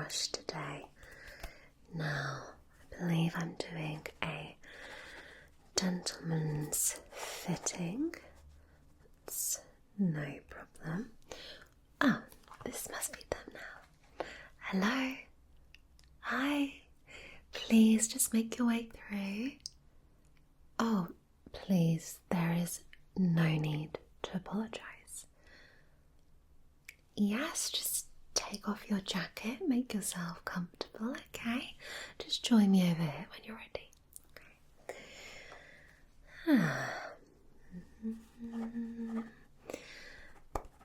brush today. Now, I believe I'm doing a gentleman's fitting. It's no problem. Oh, this must be them now. Hello. Hi. Please just make your way through. Oh, please, there is no need to apologise. Yes, just take off your jacket, make yourself comfortable, okay? Just join me over here when you're ready. Okay.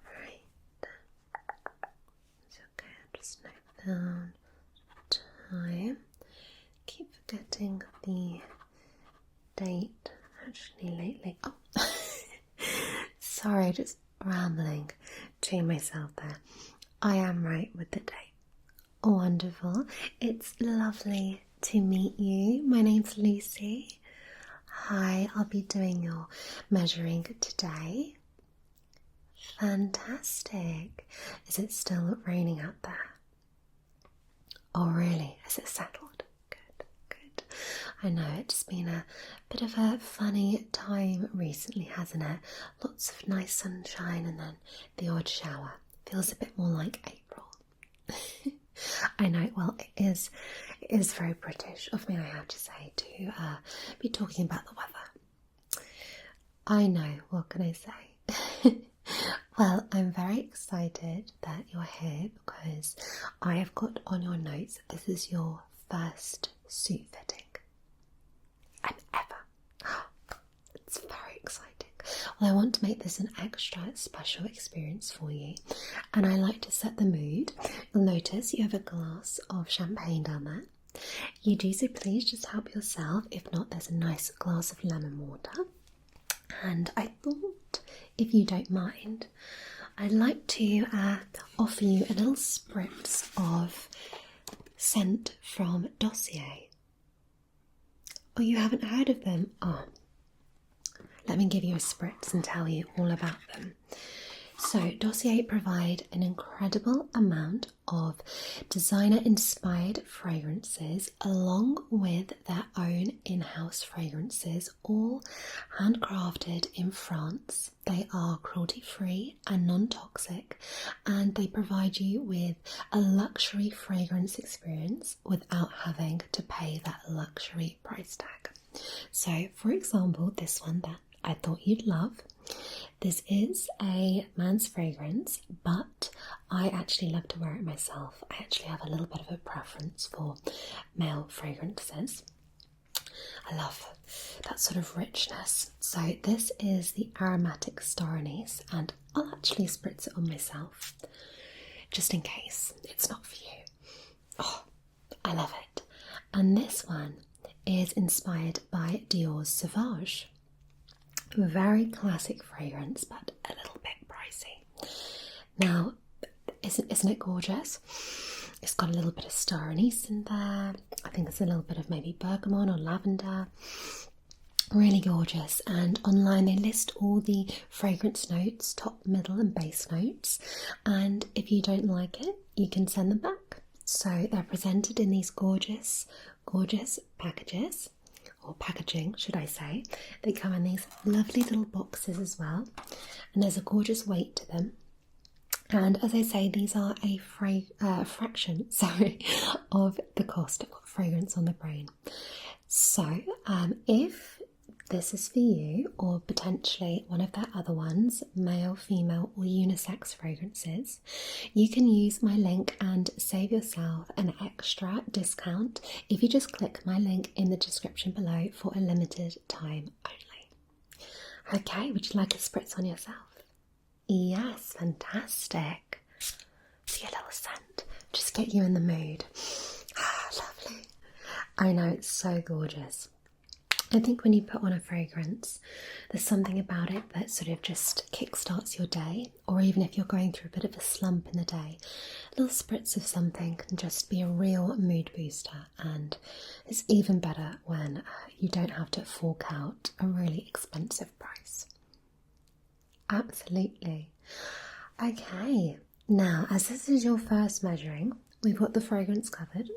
Right. It's okay, I'll just note down time. Keep forgetting the date actually lately. Oh, sorry, just rambling to myself there. I am right with the date. Wonderful. It's lovely to meet you. My name's Lucy. Hi, I'll be doing your measuring today. Fantastic. Is it still raining out there? Oh, really? Has it settled? Good. I know it's been a bit of a funny time recently, hasn't it? Lots of nice sunshine and then the odd shower. Feels a bit more like April. I know, well, it is very British of me, I have to say, to be talking about the weather. I know, what can I say? Well, I'm very excited that you're here because I have got on your notes that this is your first suit fitting. Ever. It's very exciting. Well, I want to make this an extra special experience for you, and I like to set the mood. You'll notice you have a glass of champagne down there. You do so please just help yourself. If not, there's a nice glass of lemon water. And I thought, if you don't mind, I'd like to offer you a little spritz of scent from Dossier. Oh, you haven't heard of them? Oh, let me give you a spritz and tell you all about them. So, Dossier provide an incredible amount of designer-inspired fragrances along with their own in-house fragrances, all handcrafted in France. They are cruelty-free and non-toxic, and they provide you with a luxury fragrance experience without having to pay that luxury price tag. So, for example, this one that I thought you'd love. This is a man's fragrance, but I actually love to wear it myself. I actually have a little bit of a preference for male fragrances. I love that sort of richness. So this is the aromatic star anise, and I'll actually spritz it on myself, just in case it's not for you. Oh, I love it. And this one is inspired by Dior's Sauvage. Very classic fragrance, but a little bit pricey. Now, isn't it gorgeous? It's got a little bit of star anise in there. I think there's a little bit of maybe bergamot or lavender. Really gorgeous. And online they list all the fragrance notes, top, middle and base notes. And if you don't like it, you can send them back. So they're presented in these gorgeous packages. Or packaging, should I say. They come in these lovely little boxes as well, and there's a gorgeous weight to them. And as I say, these are a fraction of the cost. I've got fragrance on the brain. So if this is for you, or potentially one of their other ones, male, female or unisex fragrances, you can use my link and save yourself an extra discount if you just click my link in the description below for a limited time only. Okay, would you like a spritz on yourself? Yes, fantastic. See a little scent, just get you in the mood. Ah, lovely. I know, it's so gorgeous. I think when you put on a fragrance, there's something about it that sort of just kickstarts your day, or even if you're going through a bit of a slump in the day, a little spritz of something can just be a real mood booster, and it's even better when you don't have to fork out a really expensive price. Absolutely. Okay, now as this is your first measuring, We've got the fragrance covered.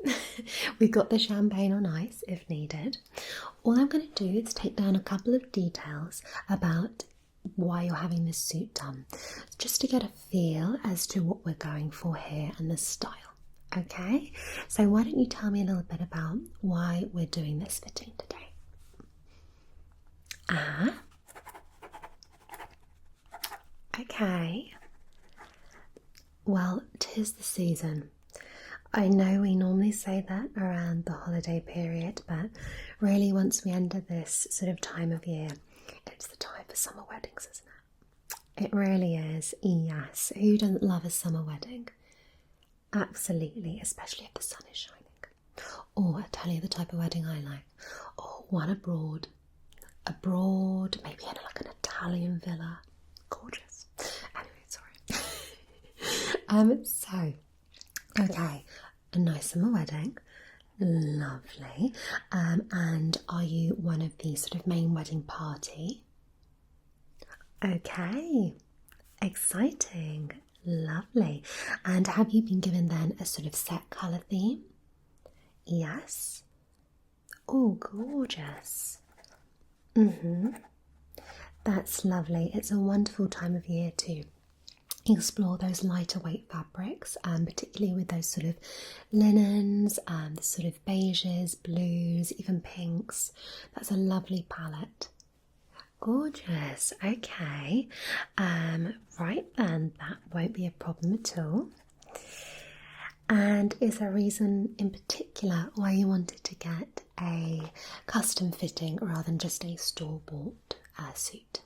We've got the champagne on ice if needed. All I'm going to do is take down a couple of details about why you're having this suit done, just to get a feel as to what we're going for here and the style. Okay, so why don't you tell me a little bit about why we're doing this fitting today? Okay. Well, 'tis the season. I know we normally say that around the holiday period, but really once we enter this sort of time of year, it's the time for summer weddings, isn't it? It really is, yes. Who doesn't love a summer wedding? Absolutely, especially if the sun is shining. Or I'll tell you the type of wedding I like. Oh, one abroad. Abroad, maybe in like an Italian villa. Gorgeous. Anyway, sorry. Okay, a nice summer wedding. Lovely. And are you one of the sort of main wedding party? Okay, exciting. Lovely. And have you been given then a sort of set colour theme? Yes. Oh, gorgeous. That's lovely. It's a wonderful time of year to explore those lighter weight fabrics, particularly with those sort of linens, the sort of beiges, blues, even pinks. That's a lovely palette. Gorgeous. Okay. Right then, that won't be a problem at all. And is there a reason in particular why you wanted to get a custom fitting rather than just a store-bought suit?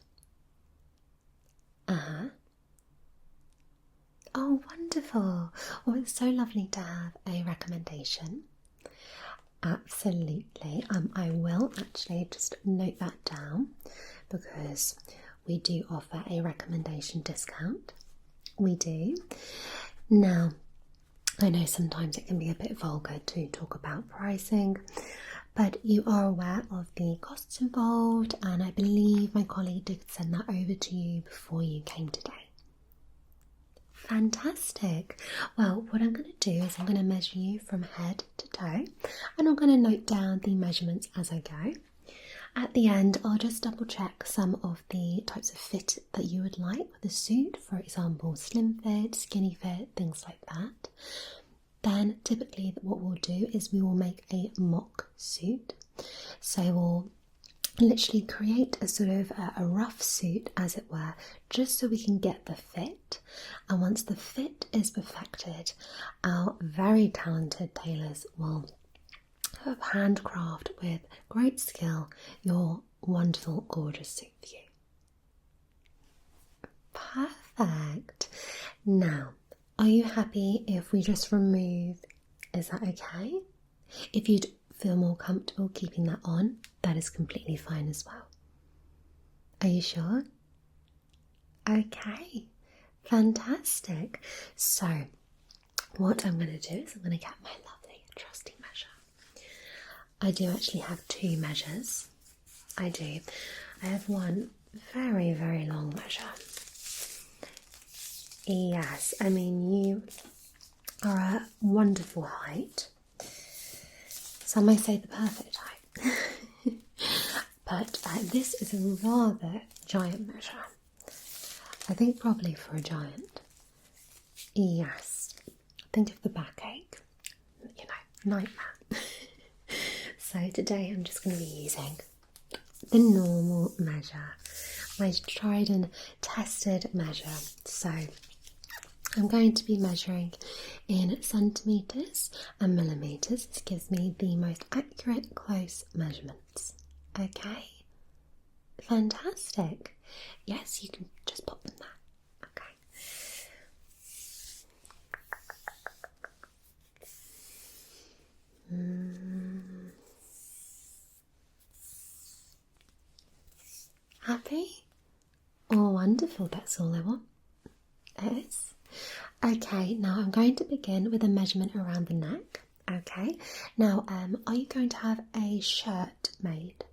Oh, wonderful. Oh, it's so lovely to have a recommendation. Absolutely. I will actually just note that down because we do offer a recommendation discount. We do. Now, I know sometimes it can be a bit vulgar to talk about pricing, but you are aware of the costs involved, and I believe my colleague did send that over to you before you came today. Fantastic. Well, what I'm going to do is I'm going to measure you from head to toe, and I'm going to note down the measurements as I go. At the end, I'll just double check some of the types of fit that you would like with the suit, for example, slim fit, skinny fit, things like that. Then typically what we'll do is we will make a mock suit. So we'll literally create a sort of a rough suit, as it were, just so we can get the fit. And once the fit is perfected, our very talented tailors will handcraft with great skill your wonderful, gorgeous suit for you. Perfect. Now, are you happy if we just remove? Is that okay? If you'd feel more comfortable keeping that on, that is completely fine as well. Are you sure? Okay, fantastic. So, what I'm going to do is I'm going to get my lovely trusty measure. I do actually have two measures. I do. I have one very, very long measure. Yes, I mean, you are a wonderful height. Some may say the perfect height. But this is a rather giant measure. I think probably for a giant. Yes. Think of the backache. You know, nightmare. So today I'm just going to be using the normal measure. My tried and tested measure. So I'm going to be measuring in centimetres and millimetres. This gives me the most accurate close measurements. Okay? Fantastic. Yes, you can just pop them there. Okay. Happy? Oh, wonderful. That's all I want. It is. Okay, now I'm going to begin with a measurement around the neck. Okay. Now, are you going to have a shirt made?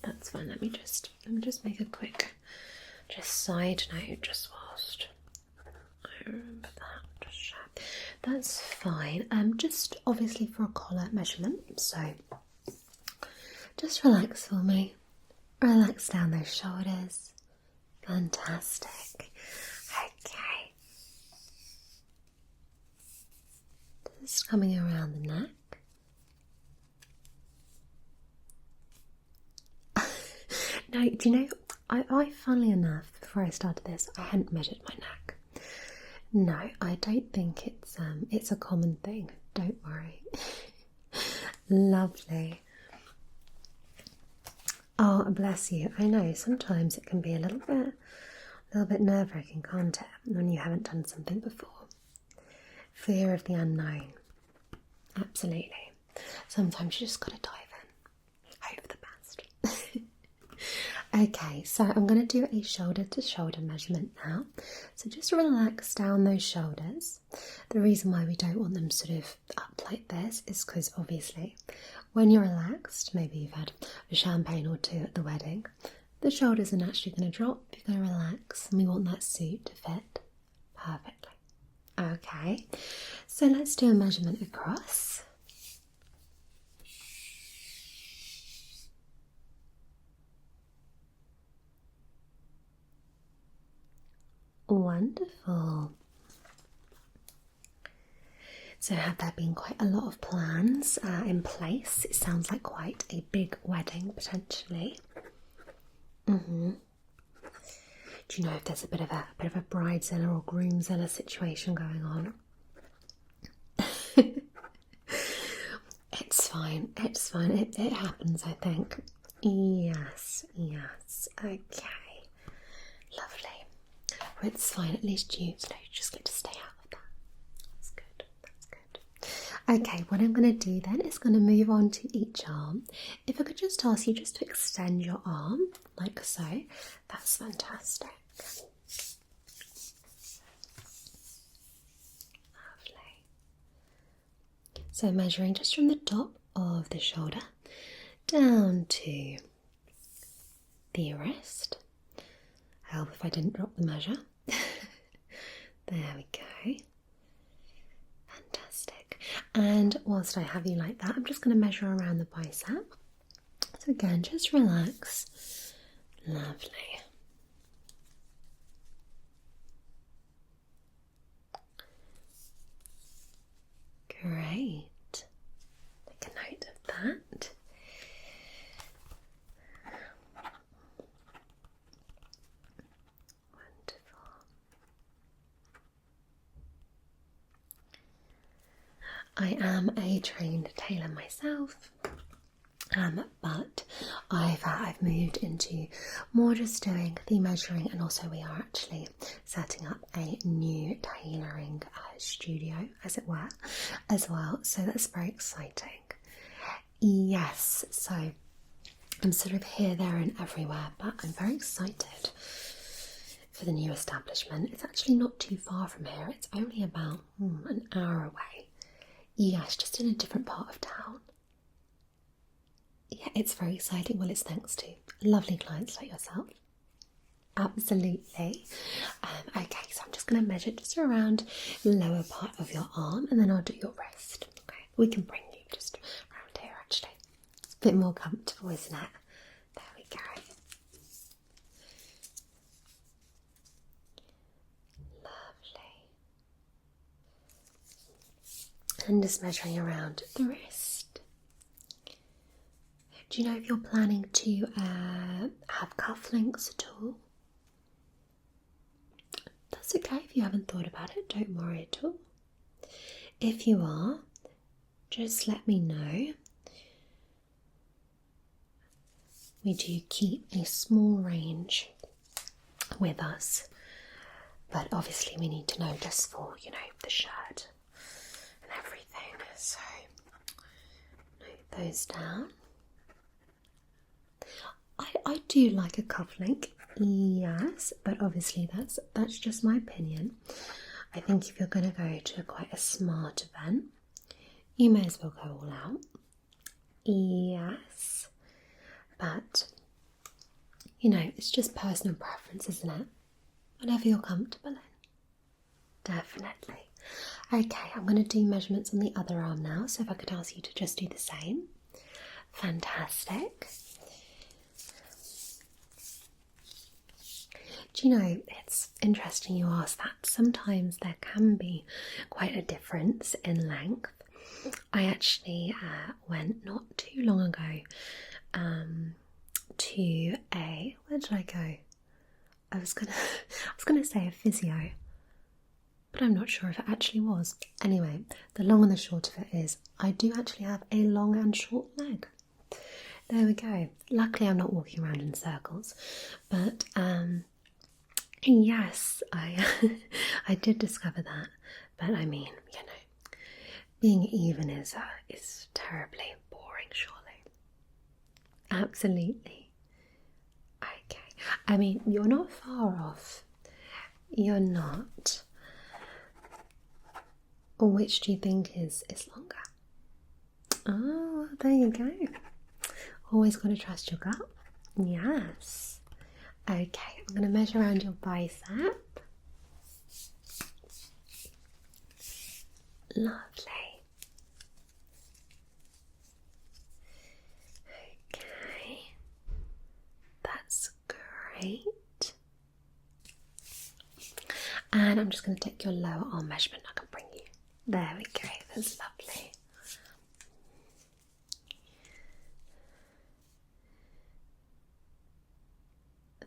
That's fine. Let me just make a quick side note just whilst I remember that. That's fine. Just obviously for a collar measurement, so just relax for me. Relax down those shoulders. Fantastic. Okay. Just coming around the neck. No, do you know, I funnily enough, before I started this, I hadn't measured my neck. No, I don't think it's a common thing. Don't worry. Lovely. Oh, bless you. I know sometimes it can be a little bit nerve-wracking, can't it, when you haven't done something before? Fear of the unknown. Absolutely. Sometimes you just gotta dive in. Hope for the best. Okay, so I'm going to do a shoulder-to-shoulder measurement now. So just relax down those shoulders. The reason why we don't want them sort of up like this is because obviously when you're relaxed, maybe you've had a champagne or two at the wedding, the shoulders are naturally going to drop. You're going to relax and we want that suit to fit perfectly. Okay, so let's do a measurement across. Wonderful. So have there been quite a lot of plans in place? It sounds like quite a big wedding potentially. Do you know if there's a bit of a bridezilla or groomzilla situation going on? It's fine. It's fine. It happens, I think. Yes. Okay. Lovely. It's fine, at least you just get to stay out of that. That's good. Okay, what I'm going to do then is going to move on to each arm. If I could just ask you just to extend your arm, like so, that's fantastic. Lovely. So measuring just from the top of the shoulder down to the wrist. Help if I didn't drop the measure. There we go. Fantastic. And whilst I have you like that, I'm just going to measure around the bicep. So again, just relax. Lovely. Great. Make a note of that. I am a trained tailor myself, but I've moved into more just doing the measuring, and also we are actually setting up a new tailoring studio, as it were, as well. So that's very exciting. Yes, so I'm sort of here, there, and everywhere, but I'm very excited for the new establishment. It's actually not too far from here. It's only about an hour away. Yes, just in a different part of town. Yeah, it's very exciting. Well, it's thanks to lovely clients like yourself. Absolutely. Okay, so I'm just going to measure just around the lower part of your arm, and then I'll do your wrist. Okay, we can bring you just around here actually. It's a bit more comfortable, isn't it? There we go. And just measuring around the wrist. Do you know if you're planning to have cufflinks at all? That's okay if you haven't thought about it, don't worry at all. If you are, just let me know. We do keep a small range with us, but obviously we need to know just for, the shirt and everything. So, note those down. I do like a cufflink, yes, but obviously that's just my opinion. I think if you're going to go to quite a smart event, you may as well go all out. Yes, but it's just personal preference, isn't it? Whatever you're comfortable in. Definitely. Okay, I'm going to do measurements on the other arm now, so if I could ask you to just do the same. Fantastic. Do you know, it's interesting you ask that. Sometimes there can be quite a difference in length. I actually went not too long ago to where did I go? I was gonna say a physio, but I'm not sure if it actually was. Anyway, the long and the short of it is I do actually have a long and short leg. There we go. Luckily I'm not walking around in circles, but yes, I I did discover that. But I mean, you know, being even is terribly boring, surely. Absolutely. Okay. I mean, you're not far off. You're not. Which do you think is longer? Oh, there you go. Always got to trust your gut. Yes. Okay, I'm going to measure around your bicep. Lovely. Okay, that's great. And I'm just going to take your lower arm measurement. I can bring you. There we go. That's lovely.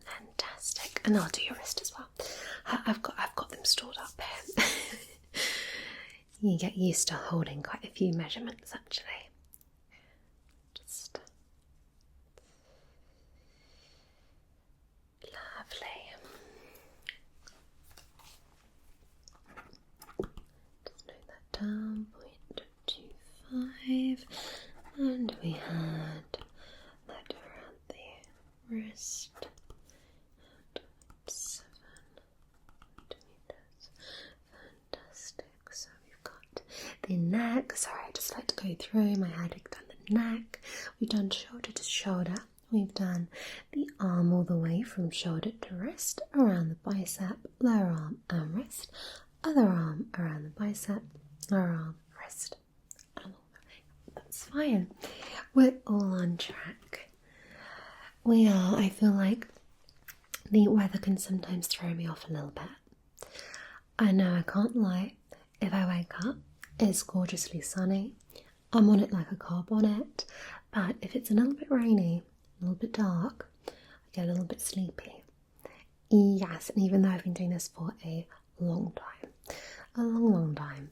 Fantastic. And I'll do your wrist as well. I've got them stored up here. You get used to holding quite a few measurements actually. Just lovely. Just note that down. 0.25, and we had that around the wrist. 7 centimeters. Fantastic. So we've got the neck. Sorry, I just like to go through my head. We've done the neck. We've done shoulder to shoulder. We've done the arm all the way from shoulder to wrist, around the bicep, lower arm and wrist, other arm around the bicep, lower arm, wrist, and along the way. That's fine. We're all on track. We are. I feel like the weather can sometimes throw me off a little bit. I know, I can't lie. If I wake up, it's gorgeously sunny. I'm on it like a car bonnet. But if it's a little bit rainy, a little bit dark, I get a little bit sleepy. Yes, and even though I've been doing this for a long time,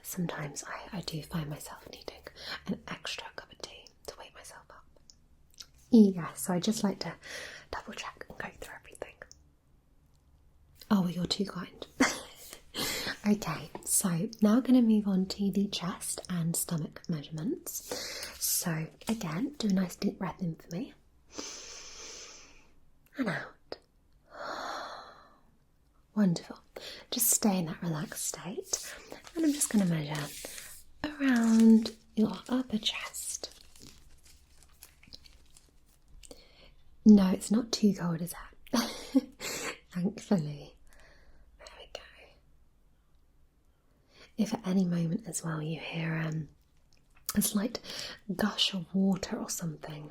sometimes I do find myself needing an extra cup of tea to wake myself up. Yes, so I just like to double check and go through everything. Oh, well, you're too kind. Okay, so now we're going to move on to the chest and stomach measurements. So again, do a nice deep breath in for me. And out. Wonderful. Just stay in that relaxed state. And I'm just going to measure around your upper chest. No, it's not too cold, is it? Thankfully. There we go. If at any moment as well you hear a slight gush of water or something,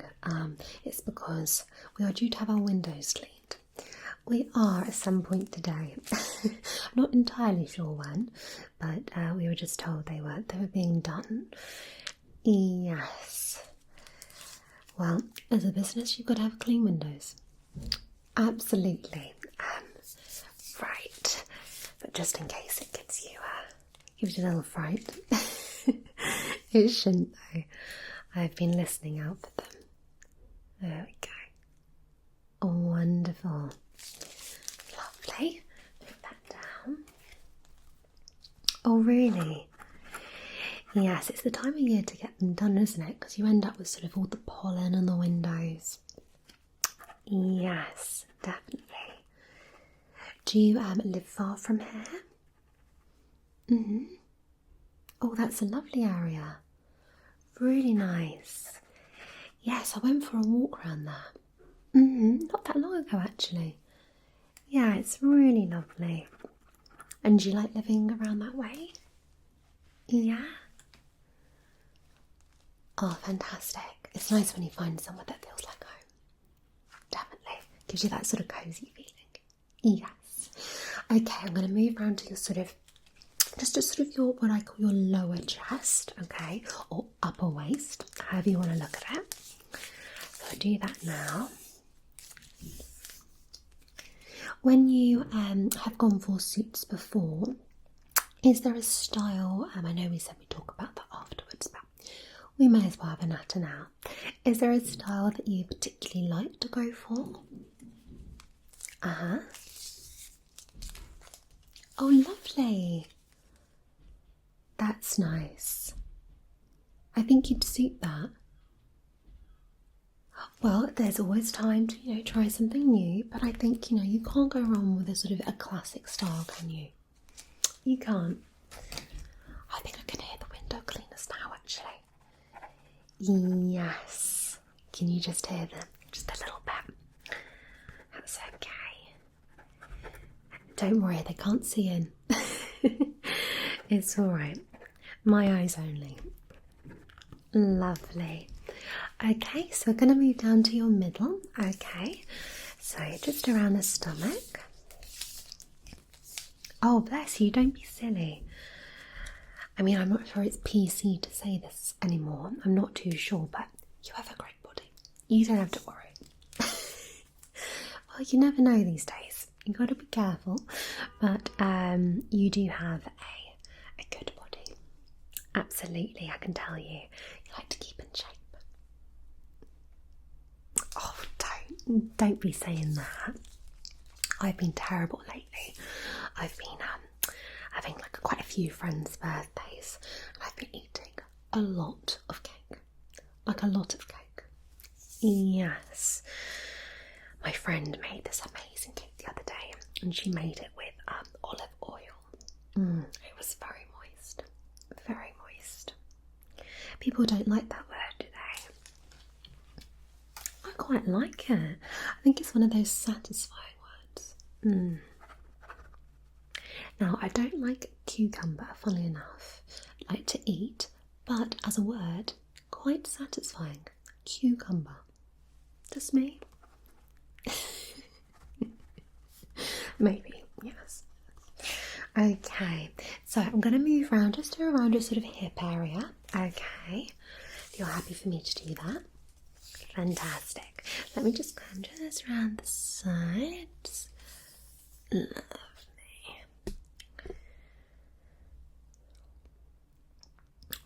it's because we are due to have our windows cleaned. We are at some point today. I'm not entirely sure when, but we were just told they were being done. Yes. Well, as a business, you've got to have clean windows. Absolutely. Right. But just in case it gives you a little fright. It shouldn't though. I've been listening out for them. There we go. Oh, wonderful. Lovely. Put that down. Oh, really? Yes, it's the time of year to get them done, isn't it? Because you end up with sort of all the pollen on the windows. Yes, definitely. Do you live far from here? Mm-hmm. Oh, that's a lovely area. Really nice. Yes, I went for a walk around there. Mm-hmm. Not that long ago, actually. Yeah, it's really lovely. And do you like living around that way? Yeah. Oh, fantastic. It's nice when you find somewhere that feels like home. Definitely. Gives you that sort of cozy feeling. Yes. Okay, I'm going to move around to your sort of, just to sort of your, what I call your lower chest, okay, or upper waist, however you want to look at it. So I'll do that now. When you have gone for suits before, is there a style, I know we said we'd talk about that afterwards, but we may as well have a natter now. Is there a style that you particularly like to go for? Uh-huh. Oh, lovely. That's nice. I think you'd suit that. Well, there's always time to, try something new, but I think, you can't go wrong with a sort of a classic style, can you? You can't. I think I can hear the window cleaners now, actually. Yes. Can you just hear them? Just a little bit. That's okay. Don't worry, they can't see in. It's alright. My eyes only. Lovely. Okay, so we're going to move down to your middle. Okay, so just around the stomach. Oh, bless you, don't be silly. I mean, I'm not sure it's PC to say this anymore. I'm not too sure, but you have a great body. You don't have to worry. Well, you never know these days. You got to be careful, but you do have a good body. Absolutely, I can tell you. You like to keep in shape. Oh, don't be saying that. I've been terrible lately. I've been having like quite a few friends' birthdays, and I've been eating a lot of cake. Like a lot of cake. Yes. My friend made this amazing cake the other day, and she made it with olive oil. It was very moist. Very moist. People don't like that word, do they? I quite like it. I think it's one of those satisfying words. Now, I don't like cucumber, funnily enough. I like to eat, but as a word, quite satisfying. Cucumber. Just me? Maybe, yes. Okay, so I'm going to move around just around your sort of hip area. Okay, if you're happy for me to do that. Fantastic. Let me just come just around the sides. Lovely.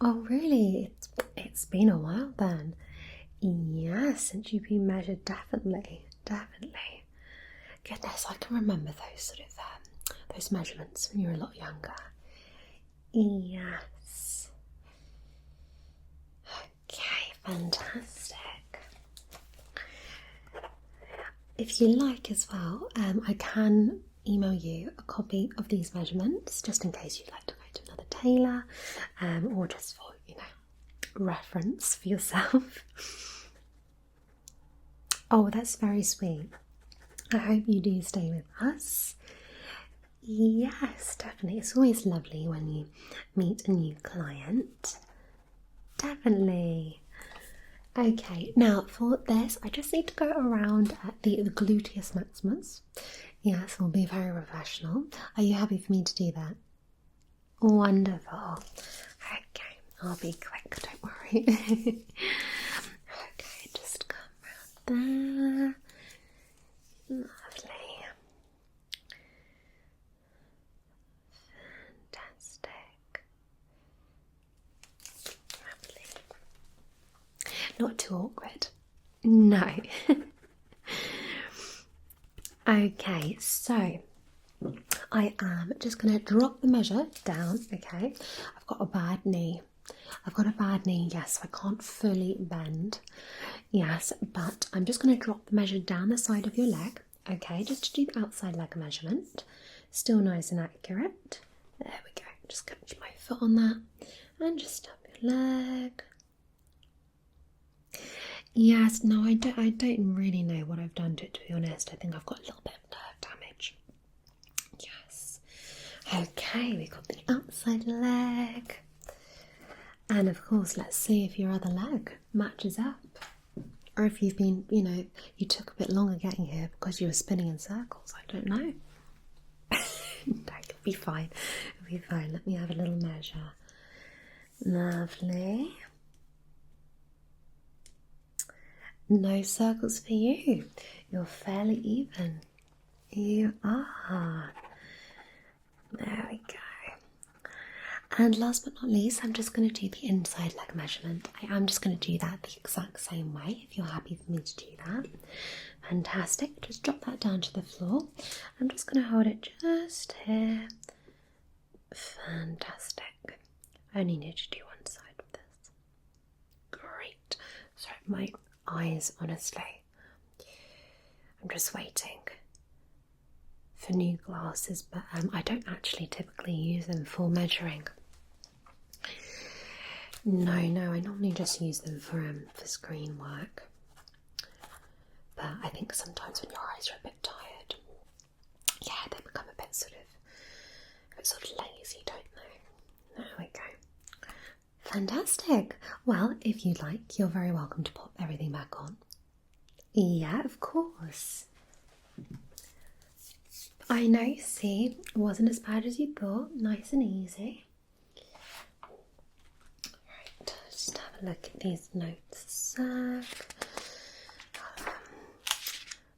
Oh, really? It's been a while then. Yes, since you've been measured, definitely. Goodness, I can remember those sort of those measurements when you were a lot younger. Yes. Okay, fantastic. If you like as well, I can email you a copy of these measurements just in case you'd like to go to another tailor, or just for, reference for yourself. Oh, that's very sweet. I hope you do stay with us. Yes, definitely. It's always lovely when you meet a new client. Definitely. Okay, now for this, I just need to go around at the gluteus maximus. Yes, we'll be very professional. Are you happy for me to do that? Wonderful. Okay, I'll be quick, don't worry. Okay, just come around there. Lovely. Fantastic. Lovely. Not too awkward. No. Okay, so I am just going to drop the measure down, okay? I've got a bad knee. Yes, I can't fully bend. Yes, but I'm just going to drop the measure down the side of your leg, okay? Just to do the outside leg measurement. Still nice and accurate. There we go. Just catch my foot on that and just up your leg. Yes, no, I don't really know what I've done to it, to be honest. I think I've got a little bit of nerve damage. Yes. Okay, we've got the outside leg. And of course, let's see if your other leg matches up. Or if you've been, you took a bit longer getting here because you were spinning in circles. I don't know. That could be fine. It'll be fine. Let me have a little measure. Lovely. No circles for you. You're fairly even. You are. There we go. And last but not least, I'm just going to do the inside leg measurement. I am just going to do that the exact same way, if you're happy for me to do that. Fantastic. Just drop that down to the floor. I'm just going to hold it just here. Fantastic. I only need to do one side of this. Great. Sorry, my eyes, honestly. I'm just waiting for new glasses, but I don't actually typically use them for measuring. No, I normally just use them for screen work. But I think sometimes when your eyes are a bit tired, yeah, they become a bit sort of lazy, don't they? There we go. Fantastic. Well, if you'd like, you're very welcome to pop everything back on. Yeah, of course. I know, see, it wasn't as bad as you thought. Nice and easy. Right, just have a look at these notes a sec.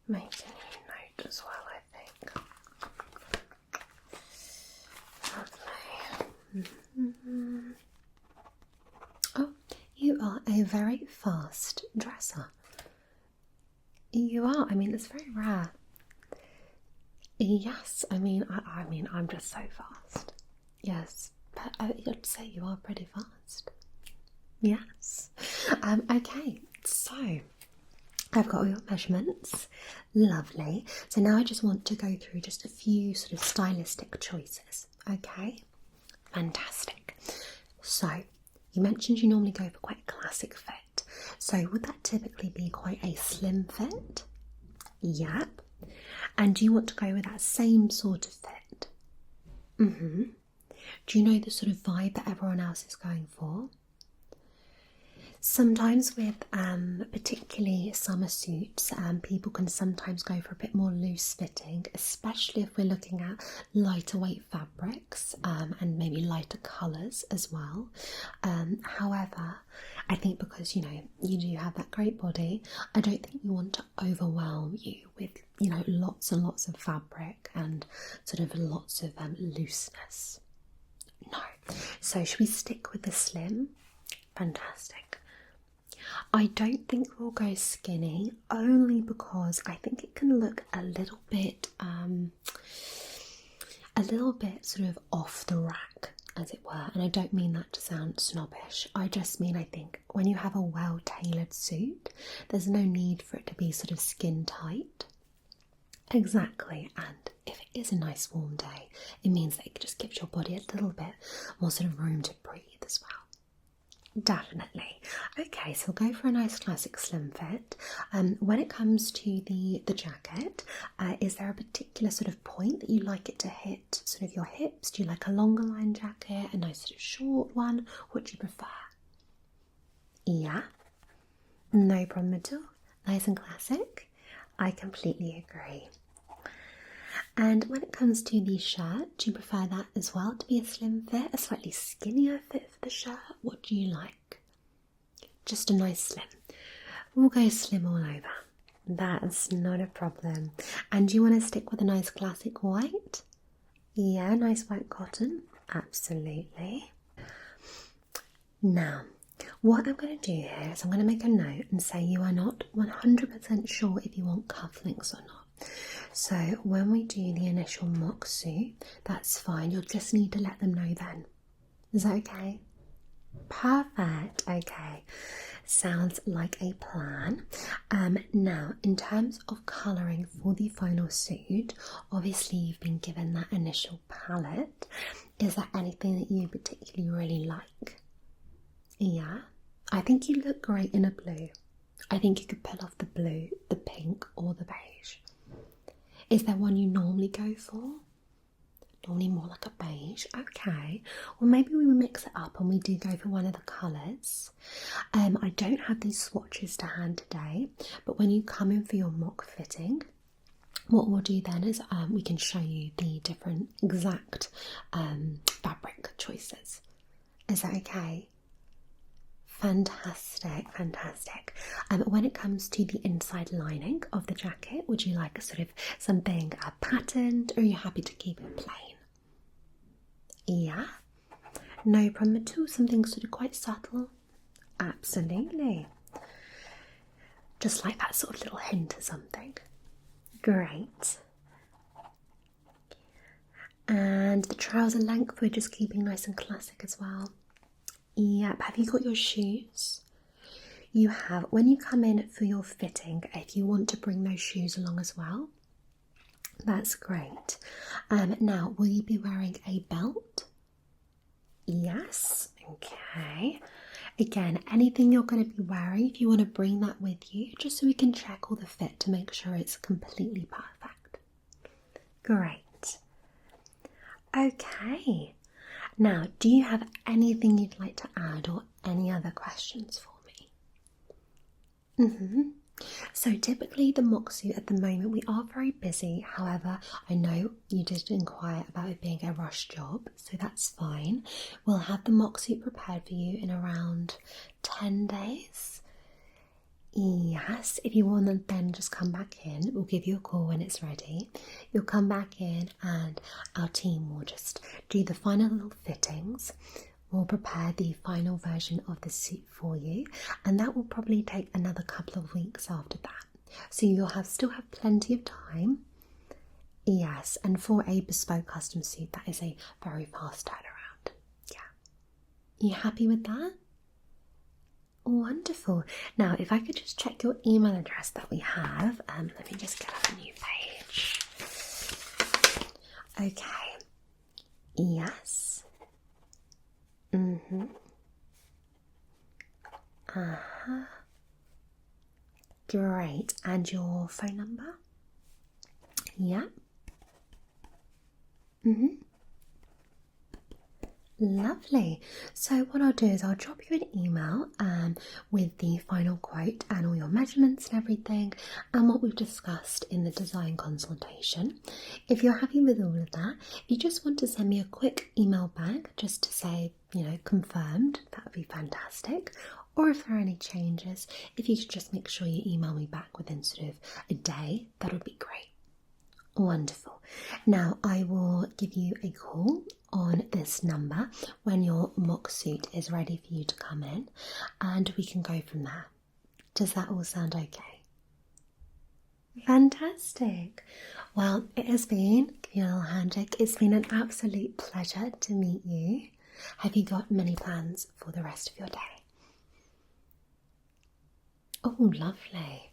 Make a new note as well, I think. Lovely. Oh, you are a very fast dresser. You are. I mean, it's very rare. Yes, I mean, I'm just so fast. Yes, but I'd say you are pretty fast. Yes. Okay, so I've got all your measurements. Lovely. So now I just want to go through just a few sort of stylistic choices. Okay, fantastic. So you mentioned you normally go for quite a classic fit. So would that typically be quite a slim fit? Yep. And do you want to go with that same sort of fit? Do you know the sort of vibe that everyone else is going for? Sometimes with particularly summer suits, people can sometimes go for a bit more loose fitting, especially if we're looking at lighter weight fabrics and maybe lighter colours as well. However, I think because you do have that great body, I don't think you want to overwhelm you with lots and lots of fabric and sort of lots of looseness. No. So should we stick with the slim? Fantastic. I don't think we'll go skinny, only because I think it can look a little bit sort of off the rack, as it were. And I don't mean that to sound snobbish. I just mean I think when you have a well-tailored suit, there's no need for it to be sort of skin tight. Exactly, and if it is a nice warm day, it means that it just gives your body a little bit more sort of room to breathe as well. Definitely. Okay, so we'll go for a nice classic slim fit. When it comes to the jacket, is there a particular sort of point that you like it to hit sort of your hips? Do you like a longer line jacket, a nice sort of short one? What do you prefer? Yeah, no problem at all. Nice and classic. I completely agree. And when it comes to the shirt, do you prefer that as well to be a slim fit, a slightly skinnier fit for the shirt? What do you like? Just a nice slim. We'll go slim all over. That's not a problem. And do you want to stick with a nice classic white? Yeah, nice white cotton. Absolutely. Now, what I'm going to do here is I'm going to make a note and say you are not 100% sure if you want cufflinks or not. So when we do the initial mock suit, that's fine. You'll just need to let them know then. Is that okay? Perfect. Okay. Sounds like a plan. Now, in terms of colouring for the final suit, obviously you've been given that initial palette. Is there anything that you particularly really like? Yeah? I think you look great in a blue. I think you could pull off the blue, the pink or the beige. Is there one you normally go for? Normally more like a beige. Okay. Well, maybe we mix it up and we do go for one of the colours. I don't have these swatches to hand today, but when you come in for your mock fitting, what we'll do then is we can show you the different exact fabric choices. Is that okay? Fantastic, fantastic. When it comes to the inside lining of the jacket, would you like sort of something patterned, or are you happy to keep it plain? Yeah, no problem at all. Something sort of quite subtle. Absolutely. Just like that sort of little hint of something. Great. And the trouser length, we're just keeping nice and classic as well. Yep, have you got your shoes? You have. When you come in for your fitting, if you want to bring those shoes along as well, that's great. Now, will you be wearing a belt? Yes. Okay. Again, anything you're going to be wearing, if you want to bring that with you, just so we can check all the fit to make sure it's completely perfect. Great. Okay. Now, do you have anything you'd like to add or any other questions for me? So typically the mock suit at the moment, we are very busy. However, I know you did inquire about it being a rush job, so that's fine. We'll have the mock suit prepared for you in around 10 days. Yes, if you want to then just come back in, we'll give you a call when it's ready. You'll come back in and our team will just do the final little fittings. We'll prepare the final version of the suit for you, and that will probably take another couple of weeks after that. So you'll still have plenty of time. Yes, and for a bespoke custom suit, that is a very fast turnaround. Yeah. You happy with that? Wonderful. Now, if I could just check your email address that we have. Let me just get up a new page. Okay. Yes. Great. And your phone number? Yeah. Lovely. So what I'll do is I'll drop you an email with the final quote and all your measurements and everything and what we've discussed in the design consultation. If you're happy with all of that, if you just want to send me a quick email back just to say, confirmed, that would be fantastic. Or if there are any changes, if you could just make sure you email me back within sort of a day, that would be great. Wonderful. Now I will give you a call on this number when your mock suit is ready for you to come in, and we can go from there. Does that all sound okay? Fantastic. Well, it has been, give you a little handshake, it's been an absolute pleasure to meet you. Have you got many plans for the rest of your day? Oh, lovely.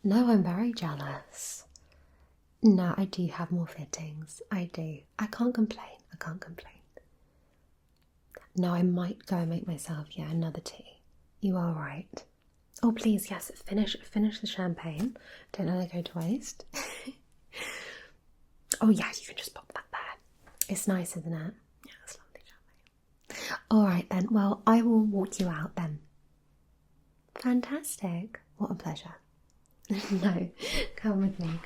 No, I'm very jealous. No, I do have more fittings. I do. I can't complain. No, I might go and make myself, another tea. You are right. Oh, please, yes, finish the champagne. Don't let it go to waste. Oh, yeah, you can just pop that there. It's nice, isn't it? Yeah, it's lovely champagne. All right, then. Well, I will walk you out then. Fantastic. What a pleasure. No, come with me.